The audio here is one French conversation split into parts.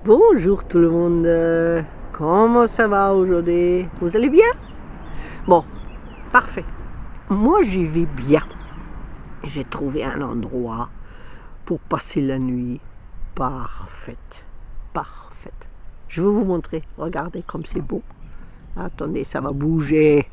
Bonjour tout le monde, comment ça va aujourd'hui? Vous allez bien? Bon, parfait. Moi j'y vais bien. J'ai trouvé un endroit pour passer la nuit parfaite. Parfaite. Je vais vous montrer, regardez comme c'est beau. Attendez, ça va bouger.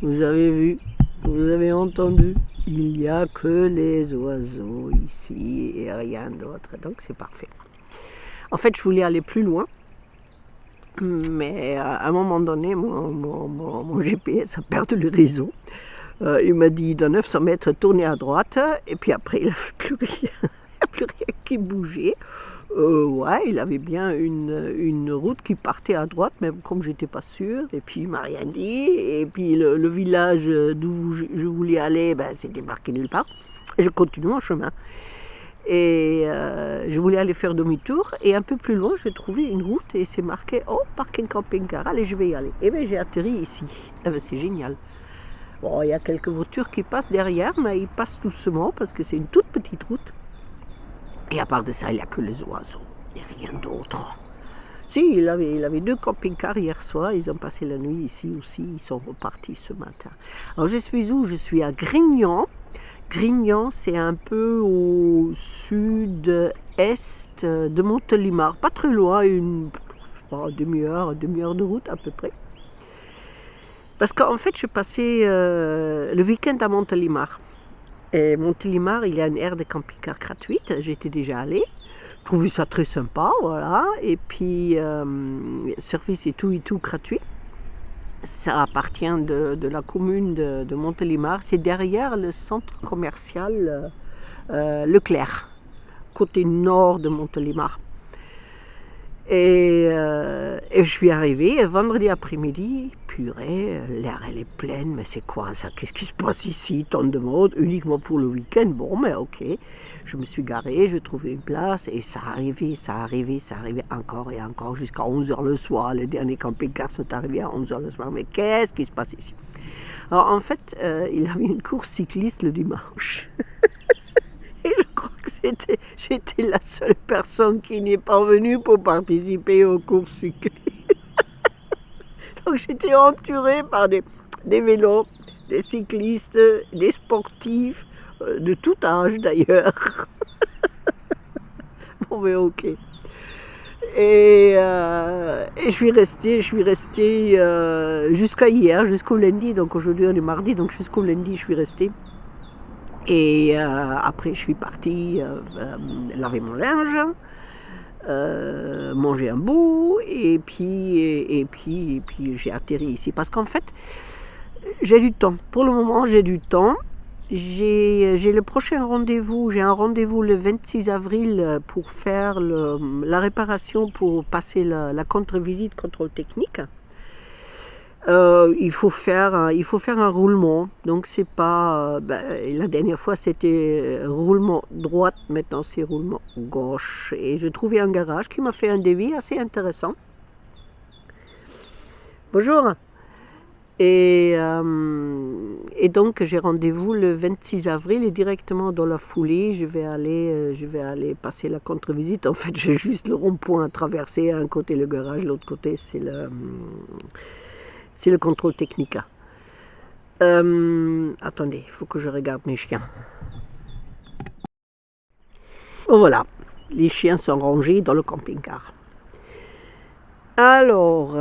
Vous avez vu, vous avez entendu, il n'y a que les oiseaux ici et rien d'autre, donc c'est parfait. En fait, je voulais aller plus loin, mais à un moment donné, mon GPS a perdu le réseau. Il m'a dit dans 900 mètres, tournez à droite, et puis après, il n'y avait plus rien, plus rien qui bougeait. Ouais, il avait bien une route qui partait à droite, mais comme j'étais pas sûre, et puis il m'a rien dit, et puis le village d'où je voulais aller, ben, c'était marqué nulle part. Et je continue mon chemin. Et je voulais aller faire demi-tour, et un peu plus loin, j'ai trouvé une route, et c'est marqué, oh, parking camping-car, allez, je vais y aller. Et bien, j'ai atterri ici. Eh ben, c'est génial. Bon, il y a quelques voitures qui passent derrière, mais ils passent doucement, parce que c'est une toute petite route. Et à part de ça, il n'y a que les oiseaux. Il n'y a rien d'autre. Si, il avait deux camping-cars hier soir. Ils ont passé la nuit ici aussi. Ils sont repartis ce matin. Alors, je suis où? Je suis à Grignan. Grignan, c'est un peu au sud-est de Montélimar. Pas très loin, une demi-heure de route à peu près. Parce qu'en fait, je passais le week-end à Montélimar. Et Montélimar, il y a une aire de camping-car gratuite. J'étais déjà allée. Je trouvais ça très sympa, voilà. Et puis, service et tout gratuit. Ça appartient de la commune de Montélimar. C'est derrière le centre commercial Leclerc, côté nord de Montélimar. Et je suis arrivée vendredi après-midi, purée, l'air elle est pleine, mais c'est quoi ça? Qu'est-ce qui se passe ici? Tant de monde, uniquement pour le week-end. Bon, mais ok. Je me suis garée, j'ai trouvé une place, et ça arrivait encore et encore, jusqu'à 11h le soir. Les derniers camping-cars sont arrivés à 11h le soir. Mais qu'est-ce qui se passe ici? Alors en fait, il y avait une course cycliste le dimanche. Et je crois que j'étais la seule personne qui n'est pas venue pour participer aux courses cyclistes. Donc j'étais entourée par des vélos, des cyclistes, des sportifs, de tout âge d'ailleurs. Bon mais ok. Et je suis restée jusqu'à hier, jusqu'au lundi. Donc aujourd'hui on est mardi, donc jusqu'au lundi je suis restée. Et après, je suis partie laver mon linge, manger un bout, et puis j'ai atterri ici. Parce qu'en fait, j'ai du temps. Pour le moment, j'ai du temps. J'ai le prochain rendez-vous. J'ai un rendez-vous le 26 avril pour faire la réparation, pour passer la contre-visite, contrôle technique. Il faut faire un roulement, donc c'est pas la dernière fois c'était roulement droite, maintenant c'est roulement gauche, et j'ai trouvé un garage qui m'a fait un devis assez intéressant. Bonjour. Et donc j'ai rendez-vous le 26 avril, et directement dans la foulée je vais aller passer la contre-visite. En fait, j'ai juste le rond-point à traverser, un côté le garage, l'autre côté c'est le contrôle technique. Attendez, il faut que je regarde mes chiens. Oh, voilà, les chiens sont rangés dans le camping-car. Alors,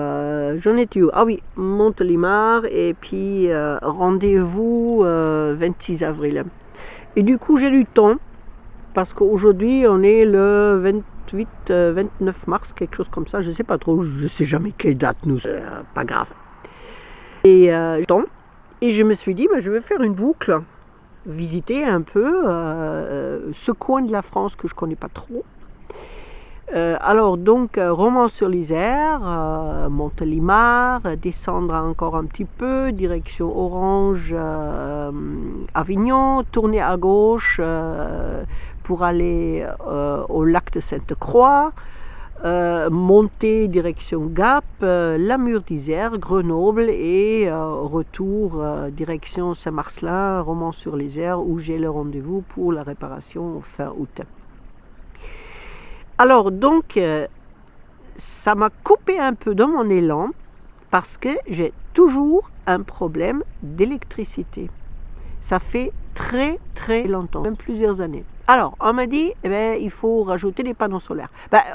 j'en étais où? Ah oui, Montélimar, et puis rendez-vous 26 avril. Et du coup, j'ai du temps, parce qu'aujourd'hui, on est le 28, 29 mars, quelque chose comme ça, je sais pas trop, je sais jamais quelle date nous, pas grave. Et je me suis dit, je vais faire une boucle, visiter un peu ce coin de la France que je connais pas trop. Alors donc Romans-sur-Isère, Montélimar, descendre encore un petit peu, direction Orange, Avignon, tourner à gauche pour aller au lac de Sainte-Croix, monter direction Gap, la Mure d'Isère, Grenoble et retour direction Saint-Marcelin, Romans-sur-Isère où j'ai le rendez-vous pour la réparation fin août. Alors donc, ça m'a coupé un peu de mon élan parce que j'ai toujours un problème d'électricité. Ça fait très très longtemps, même plusieurs années. Alors, on m'a dit, il faut rajouter des panneaux solaires.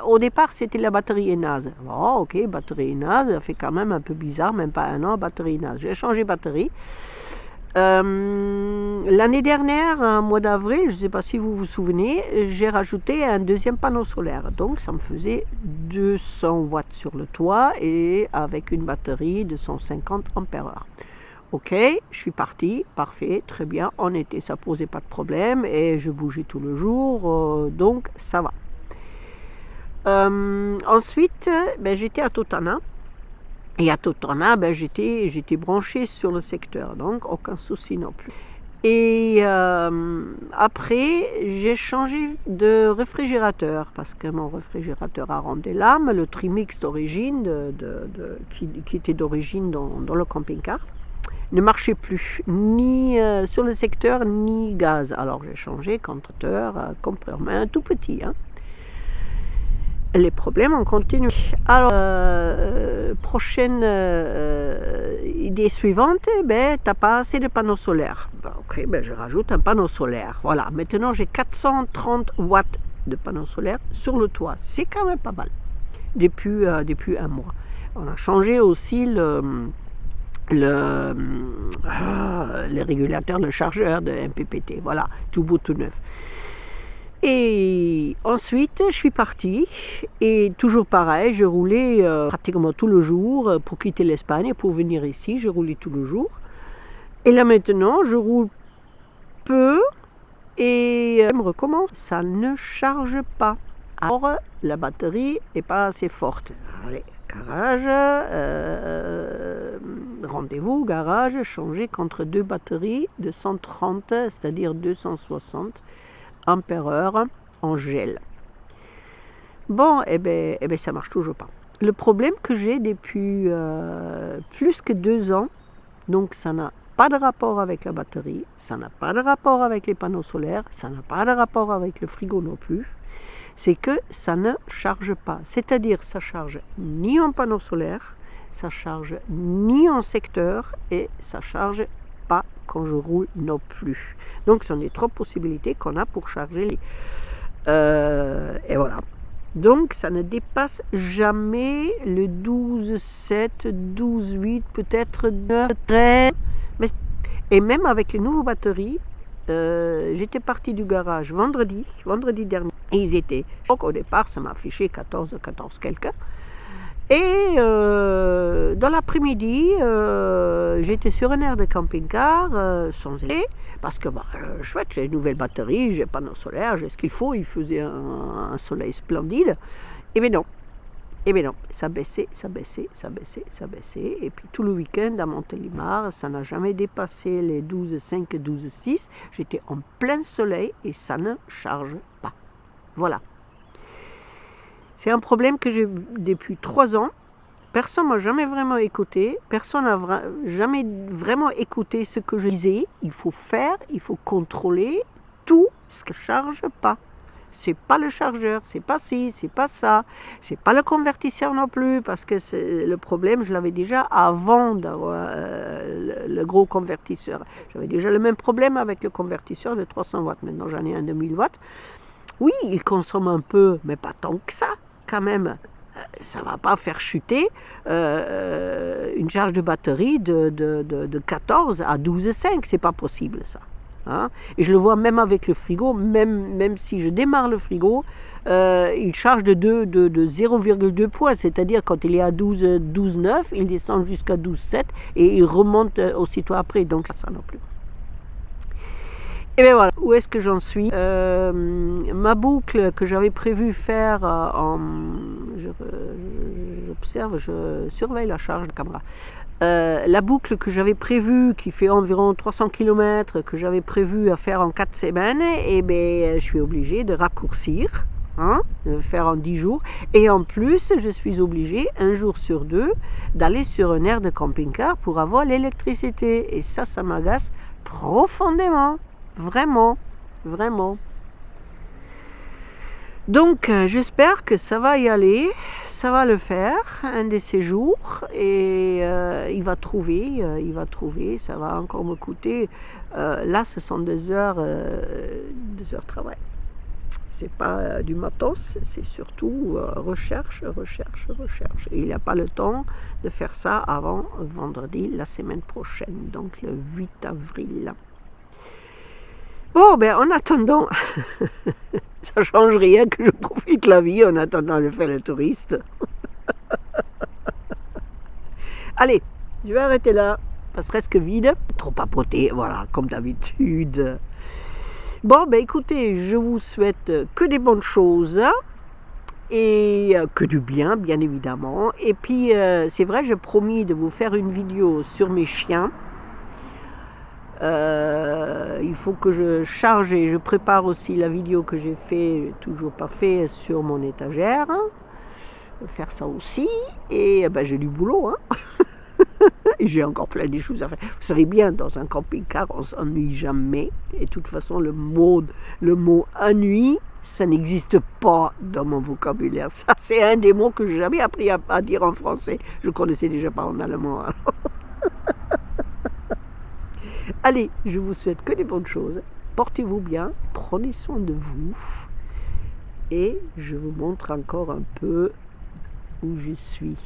Au départ, c'était la batterie ENAS. Oh, ok, batterie ENAS, ça fait quand même un peu bizarre, même pas un an, batterie ENAS. J'ai changé batterie. L'année dernière, au mois d'avril, je ne sais pas si vous vous souvenez, j'ai rajouté un deuxième panneau solaire. Donc ça me faisait 200 watts sur le toit et avec une batterie de 150 ampères-heure. Ok, je suis parti, parfait, très bien. En été, ça ne posait pas de problème et je bougeais tout le jour, donc ça va. Ensuite, j'étais à Totana. Et à Totana, j'étais branché sur le secteur, donc aucun souci non plus. Et après, j'ai changé de réfrigérateur parce que mon réfrigérateur a rendu l'âme, le Trimix d'origine, qui était d'origine dans le camping-car, ne marchait plus, ni sur le secteur, ni gaz. Alors j'ai changé compteur, compresseur, mais un tout petit. Les problèmes ont continué. Alors, prochaine idée suivante, t'as pas assez de panneaux solaires. Ok, je rajoute un panneau solaire. Voilà, maintenant j'ai 430 watts de panneaux solaires sur le toit. C'est quand même pas mal depuis un mois. On a changé aussi le régulateur, le chargeur de MPPT. Voilà, tout beau, tout neuf. Et ensuite, je suis partie et toujours pareil, je roulais pratiquement tout le jour pour quitter l'Espagne, pour venir ici, je roulais tout le jour. Et là maintenant, je roule peu et je me recommence, ça ne charge pas. Alors, la batterie n'est pas assez forte. Allez, garage, rendez-vous, garage, changer contre deux batteries de 130, c'est-à-dire 260 ampères-heure en gel. Bon, ça marche toujours pas. Le problème que j'ai depuis plus que 2 ans, donc ça n'a pas de rapport avec la batterie, ça n'a pas de rapport avec les panneaux solaires, ça n'a pas de rapport avec le frigo non plus, c'est que ça ne charge pas. C'est-à-dire ça charge ni en panneau solaire, ça charge ni en secteur et ça charge pas quand je roule non plus. Donc ce sont les 3 possibilités qu'on a pour charger les... et voilà. Donc ça ne dépasse jamais le 12,7, 12,8, peut-être 13. Et même avec les nouveaux batteries, j'étais partie du garage vendredi dernier. Et ils étaient... Donc au départ, ça m'a affiché 14 quelques. Et dans l'après-midi, j'étais sur un air de camping-car sans aider, parce que chouette, j'ai une nouvelle batterie, j'ai panneau solaire, j'ai ce qu'il faut, il faisait un soleil splendide. Et bien non, ça baissait, et puis tout le week-end à Montélimar, ça n'a jamais dépassé les 12,5, 12,6, j'étais en plein soleil et ça ne charge pas. Voilà. C'est un problème que j'ai depuis 3 ans. Personne ne m'a jamais vraiment écouté. Personne n'a jamais vraiment écouté ce que je disais. Il faut faire, il faut contrôler tout ce qui ne charge pas. C'est pas le chargeur, c'est pas ci, c'est pas ça. C'est pas le convertisseur non plus, parce que le problème, je l'avais déjà avant d'avoir le gros convertisseur. J'avais déjà le même problème avec le convertisseur de 300 watts. Maintenant, j'en ai un de 1000 watts. Oui, il consomme un peu, mais pas tant que ça. Quand même, ça ne va pas faire chuter une charge de batterie de 14 à 12,5, c'est pas possible ça. Hein? Et je le vois même avec le frigo, même si je démarre le frigo, il charge de 0,2 points, c'est-à-dire quand il est à 12,9, il descend jusqu'à 12,7 et il remonte aussitôt après, donc ça non plus. Et bien voilà, où est-ce que j'en suis? Ma boucle que j'avais prévu faire j'observe, je surveille la charge de caméra. La boucle que j'avais prévue, qui fait environ 300 km, que j'avais prévu à faire en 4 semaines, et bien je suis obligée de raccourcir, de le faire en 10 jours. Et en plus, je suis obligée, un jour sur deux, d'aller sur un aire de camping-car pour avoir l'électricité. Et ça m'agace profondément. Vraiment, vraiment. Donc, j'espère que ça va y aller, ça va le faire, un de ces jours, et il va trouver, ça va encore me coûter. Là, ce sont des heures de travail. C'est pas du matos, c'est surtout recherche. Et il n'y a pas le temps de faire ça avant vendredi, la semaine prochaine, donc le 8 avril. Bon, ben en attendant, ça change rien que je profite la vie en attendant de faire le touriste. Allez, je vais arrêter là, parce presque vide, trop papoté, voilà, comme d'habitude. Bon, ben écoutez, je vous souhaite que des bonnes choses, et que du bien, bien évidemment. Et puis, c'est vrai, j'ai promis de vous faire une vidéo sur mes chiens. Il faut que je charge et je prépare aussi la vidéo que j'ai fait, toujours pas fait, sur mon étagère. Je vais faire ça aussi. Et ben, j'ai du boulot, Et j'ai encore plein de choses à faire. Vous savez bien, dans un camping-car, on s'ennuie jamais. Et de toute façon, le mot ennui, ça n'existe pas dans mon vocabulaire. Ça, c'est un des mots que j'ai jamais appris à dire en français. Je connaissais déjà pas en allemand. Allez, je vous souhaite que des bonnes choses. Portez-vous bien, prenez soin de vous. Et je vous montre encore un peu où je suis.